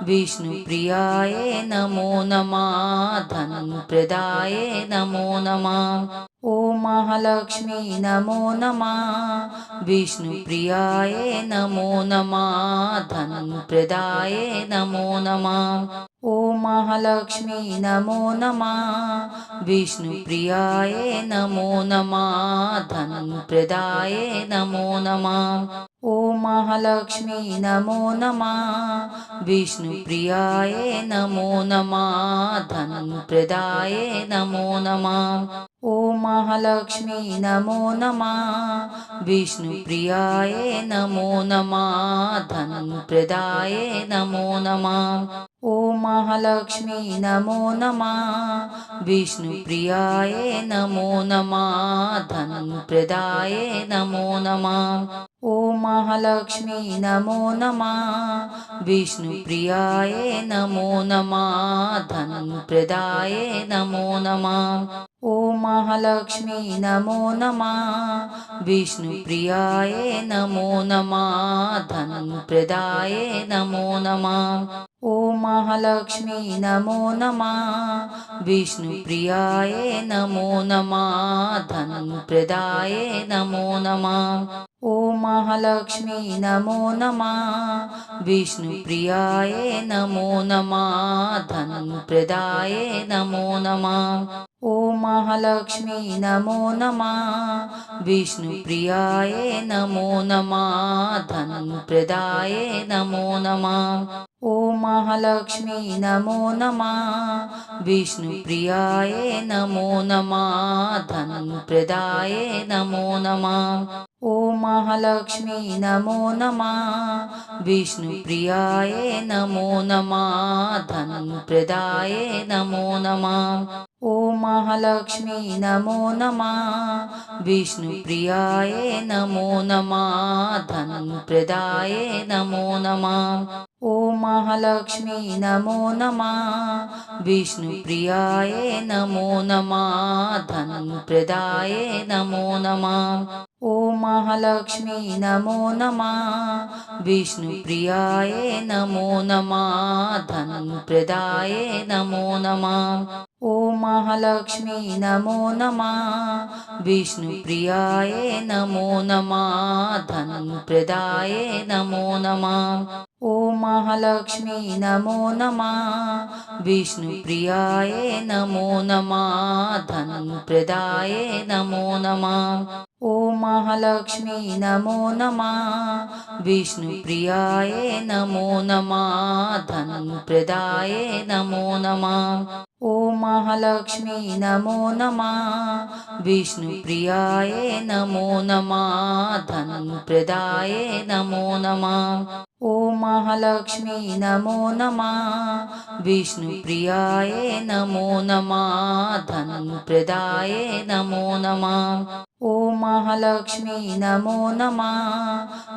विष्णुप्रियाय नमो नमः धनप्रदाय नमो नमः ॐ महालक्ष्मी नमो नमः विष्णुप्रियाय नमो नमः धनप्रदाय नमो नमः ॐ महालक्ष्मी नमो नमः विष्णुप्रियाय नमो नमः धनप्रदाय नमो नमः ॐ महालक्ष्मी नमो नमः विष्णुप्रियाय नमो नमः धनप्रदाय नमो नमः ॐ महालक्ष्मी नमो नमः विष्णुप्रियाय नमो नमः धनप्रदाय नमो नमः ॐ महालक्ष्मी नमो नमः विष्णुप्रियाय नमो नमः धनप्रदाय नमो नमः ॐ महालक्ष्मी नमो नमः विष्णुप्रियायै नमो नमः धनप्रदायै नमो नमः ॐ महालक्ष्मी नमो नमः विष्णुप्रियायै नमो नमः धनप्रदायै नमो नमः ॐ महालक्ष्मी नमो नमः विष्णुप्रियायै नमो नमः धनप्रदायै नमो नमः ॐ महालक्ष्मी नमो नमः विष्णुप्रियायै नमो नमः धनप्रदायै नमो नमः ॐ महालक्ष्मी नमो नमः विष्णुप्रियायै नमो नमः धनप्रदायै नमो नमः ॐ महालक्ष्मी नमो नमः विष्णुप्रियायै नमो नमः धनप्रदायै नमो नमः ॐ महालक्ष्मी नमो नमः विष्णुप्रियायै नमो नमः धनप्रदायै नमो नमः ॐ महालक्ष्मी नमो नमः विष्णुप्रियायै नमो नमः धनप्रदायै नमो नमः ॐ महालक्ष्मी नमो नमः विष्णुप्रियायै नमो नमः धनप्रदायै नमो नमः ॐ महालक्ष्मी नमो नमः विष्णुप्रियायै नमो नमः धनप्रदायै नमो नमः ॐ महालक्ष्मी नमो नमः विष्णुप्रियायै नमो नमः धनप्रदायै नमो नमः ॐ महालक्ष्मी नमो नमः विष्णुप्रियायै नमो नमः धनप्रदायै नमो नमः ॐ महालक्ष्मी नमो नमः विष्णुप्रियायै नमो नमः धनप्रदायै नमो नमः ॐ महालक्ष्मी नमो नमः विष्णुप्रियायै नमो नमः धनप्रदायै नमो नमः ॐ महालक्ष्मी नमो नमः विष्णुप्रियायै नमो नमः धनप्रदायै नमो नमः ॐ महालक्ष्मी नमो नमः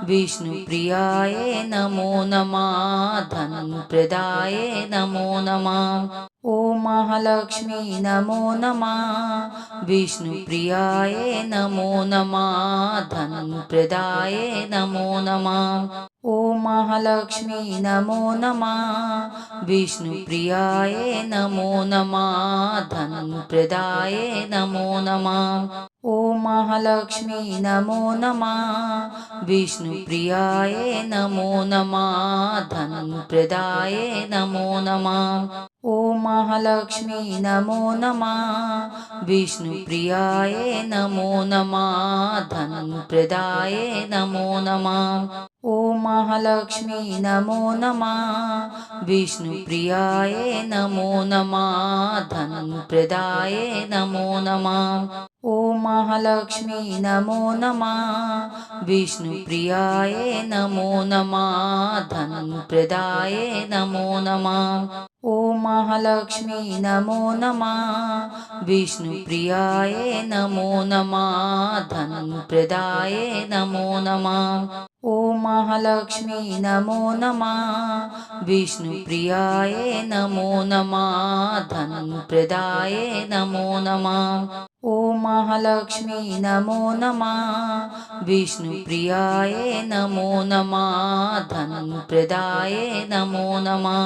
विष्णुप्रियायै नमो नमः धनप्रदायै नमो नमः ॐ महालक्ष्मी नमो नमः विष्णुप्रियायै नमो नमः धनप्रदायै नमो नमः ॐ महालक्ष्मी नमो नमः विष्णुप्रियायै नमो नमः धनप्रदायै नमो नमः ॐ महालक्ष्मी नमो नमः विष्णुप्रियायै नमो नमः धनप्रदायै नमो नमः ॐ महालक्ष्मी नमो नमः विष्णुप्रियायै नमो नमः धनप्रदायै नमो नमः ॐ महालक्ष्मी नमो नमः विष्णुप्रियायै नमो नमः धनप्रदायै नमो नमः ॐ महालक्ष्मी नमो नमः विष्णुप्रियायै नमो नमः धनप्रदायै नमो नमः ॐ महालक्ष्मी नमो नमः विष्णुप्रियायै नमो नमः धनप्रदायै नमो नमः ॐ महालक्ष्मी नमो नमः विष्णुप्रियायै नमो नमः धनप्रदायै नमो नमः ॐ महालक्ष्मी नमो नमः विष्णुप्रियायै नमो नमः धनप्रदायै नमो नमः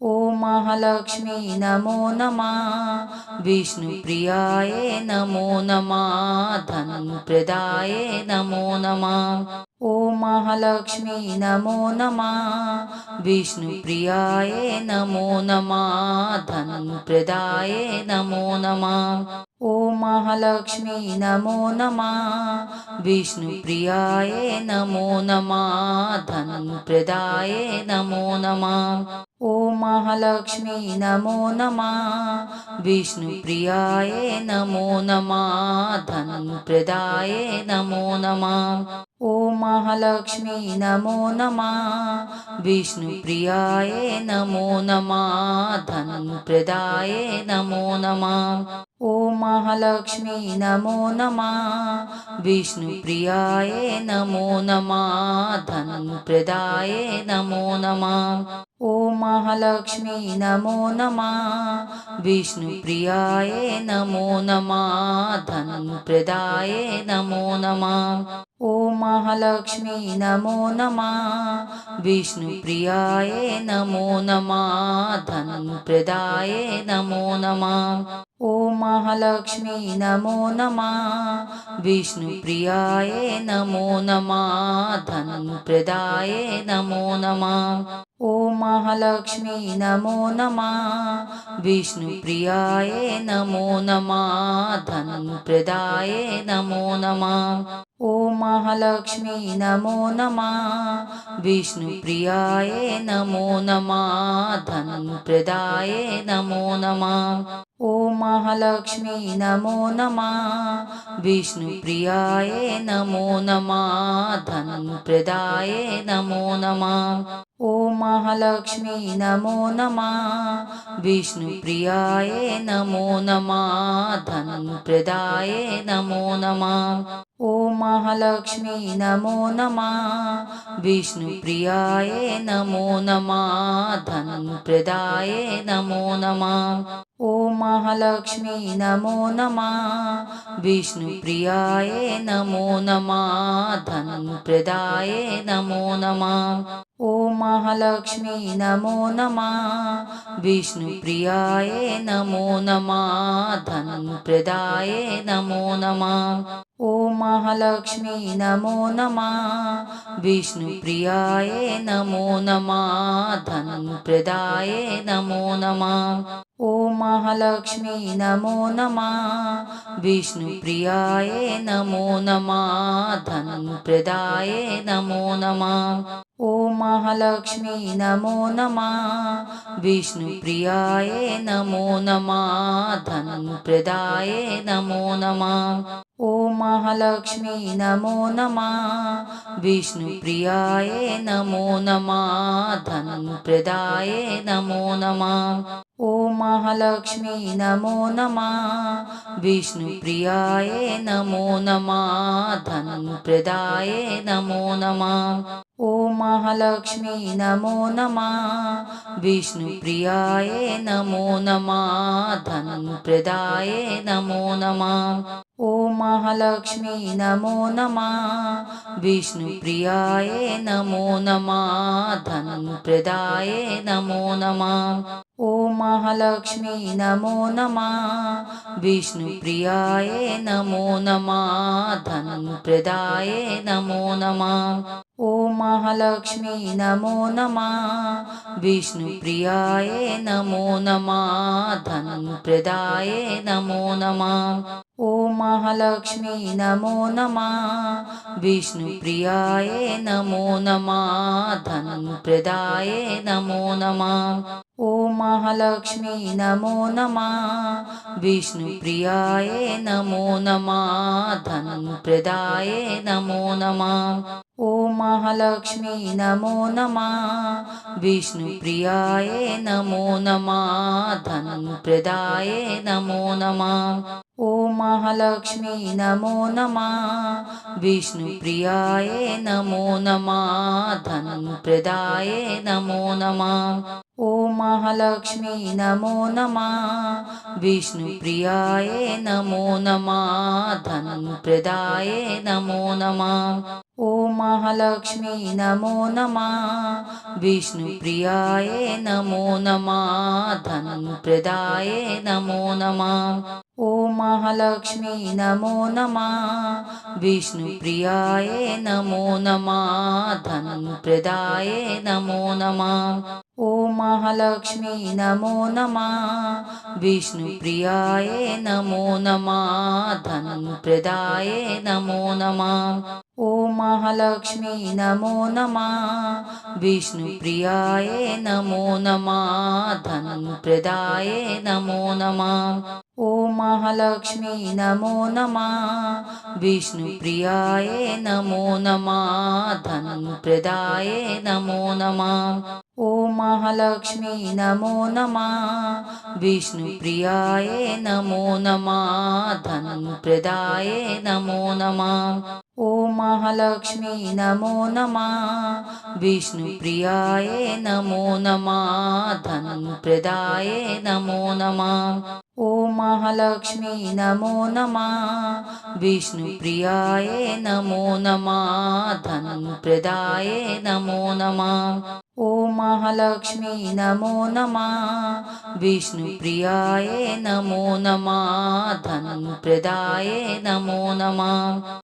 ॐ महालक्ष्मी नमो नमः विष्णुप्रियायै नमो नमः धनप्रदायै नमो नमः ॐ महालक्ष्मी नमो नमः विष्णुप्रियायै नमो नमः धनप्रदायै नमो नमः ॐ महालक्ष्मी नमो नमः विष्णुप्रियायै नमो नमः धनप्रदायै नमो नमः ॐ महालक्ष्मी नमो नमः विष्णुप्रियायै नमो नमः धनप्रदायै नमो नमः ॐ महालक्ष्मी नमो नमः विष्णुप्रियायै नमो नमः धनप्रदायै नमो नमः ॐ महालक्ष्मी नमो नमः विष्णुप्रियाय नमो नमः धनप्रदाय नमो नमः ॐ महालक्ष्मी नमो नमः विष्णुप्रियाय नमो नमः धनप्रदाय नमो नमः ॐ महालक्ष्मी नमो नमः विष्णुप्रियाय नमो नमः धनप्रदाय नमो नमः ॐ महालक्ष्मी नमो नमः विष्णुप्रियाय नमो नमः धनप्रदाय नमो नमः ॐ महालक्ष्मी नमो नमः विष्णुप्रियाय नमो नमः धनप्रदाय नमो नमः ॐ महालक्ष्मी नमो नमः विष्णुप्रियाय नमो नमः धनप्रदाय नमो नमः ॐ महालक्ष्मी नमो नमः विष्णुप्रियाय नमो नमः धनप्रदाय नमो नमः ॐ महालक्ष्मी नमो नमः विष्णुप्रियाय नमो नमः धनप्रदाय नमो नमः ॐ महालक्ष्मी नमो नमः विष्णुप्रियाय नमो नमः धनप्रदाय नमो नमः ॐ महालक्ष्मी नमो नमः विष्णुप्रियाय नमो नमः धनप्रदाय नमो नमः ॐ महालक्ष्मी नमो नमः विष्णुप्रियाय नमो नमः धनप्रदाय नमो नमः ॐ महालक्ष्मी नमो नमः विष्णुप्रियाय नमो नमः धनप्रदाय नमो नमः ॐ महालक्ष्मी नमो नमः विष्णुप्रियाय नमो नमः धनप्रदाय नमो नमः ॐ महालक्ष्मी नमो नमः विष्णुप्रियाय नमो नमः धनप्रदाय नमो नमः ॐ महालक्ष्मी नमो नमः विष्णुप्रियाय नमो नमः धनप्रदाय नमो नमः ॐ महालक्ष्मी नमो नमः विष्णुप्रियाय नमो नमः धनप्रदाय नमो नमः ॐ महालक्ष्मी नमो नमः विष्णुप्रियाय नमो नमः धनप्रदाय नमो नमः ॐ महालक्ष्मी नमो नमः विष्णुप्रियाय नमो नमः धनप्रदाय नमो नमः ॐ महालक्ष्मी नमो नमः विष्णुप्रियाय नमो नमः धनप्रदाय नमो नमः ॐ महालक्ष्मी नमो नमः विष्णुप्रियाय नमो नमः धनप्रदाय नमो नमः ॐ महालक्ष्मी नमो नमः विष्णुप्रियाय नमो नमः धनप्रदाय नमो नमः ॐ महालक्ष्मी नमो नमः विष्णुप्रियाय नमो नमः धनप्रदाय नमो नमः ॐ महालक्ष्मी नमो नमः विष्णुप्रियाय नमो नमः धनप्रदाय नमो नमः ॐ महालक्ष्मी नमो नमः विष्णुप्रियाय नमो नमः धनप्रदाय नमो नमः ॐ महालक्ष्मी नमो नमः विष्णुप्रियाय नमो नमः धनप्रदाय नमो नमः ॐ महालक्ष्मी नमो नमः विष्णुप्रियाय नमो नमः धनप्रदाय नमो नमः ॐ महालक्ष्मी नमो नमः विष्णुप्रियाय नमो नमः धनप्रदाय नमो नमः ॐ महालक्ष्मी नमो नमः विष्णुप्रियाय नमो नमः धनप्रदाय नमो नमः ॐ महालक्ष्मी नमो नमः विष्णुप्रियाय नमो नमः धनप्रदाय नमो नमः ॐ महालक्ष्मी नमो नमः विष्णुप्रियाय नमो नमः धनप्रदाय नमो नमः ॐ महालक्ष्मी नमो नमः विष्णुप्रियाय नमो नमः धनप्रदाय नमो नमः ॐ महालक्ष्मी नमो नमः विष्णुप्रियाय नमो नमः धनप्रदाय नमो नमः ॐ महालक्ष्मी नमो नमः विष्णुप्रियाय नमो नमः धनप्रदाय नमो नमः ॐ महालक्ष्मी नमो नमः विष्णुप्रियाय नमो नमः धनप्रदाय नमो नमः